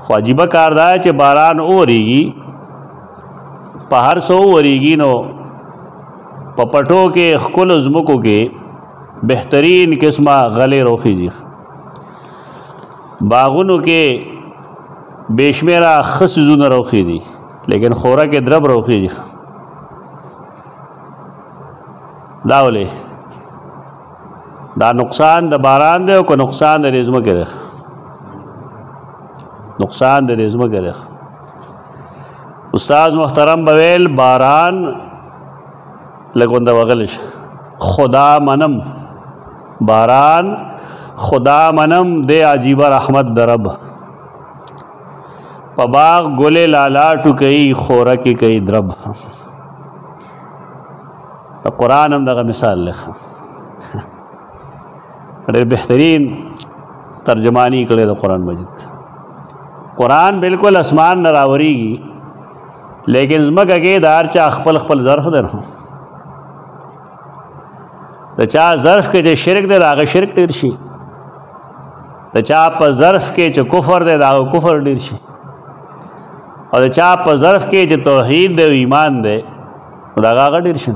خو عجیبه کار دا چې باران اوریږي په هر څه اوریږي نو په پټو کې ښکلو ځمکو کې بهترین قسمه غلې روخیږي باغونو کې بېشمېره ښه څیزونه روخیږي لیکن خوره کې درب روخیږي دا ولې دا نقصان د باران دی او که نقصان د دې ځمکې دی نقصان د دې ځمکې دی استاد محترم بویل باران لګونده وغلش خدا منم باران خدا منم دے عجیبہ رحمت درب پباغ گلے لالا ٹکئی خورا کی کئی درب قرآن ہم دغه مثال لکھا ډېر بهترین ترجمانی کړی د قرآن مجید قرآن بالکل اسمان نه راوریږي لیکن ځمکه کې د هر چا خپل خپل ظرف دی نو د چا ظرف کې چې شرک دی د هغه شرک ډېر شي د چا په ظرف کې چې کفر دی د هغه کفر ډېر شي او د چا په ظرف کې چې توحید دی او ایمان دی نو د هغه ډېر شي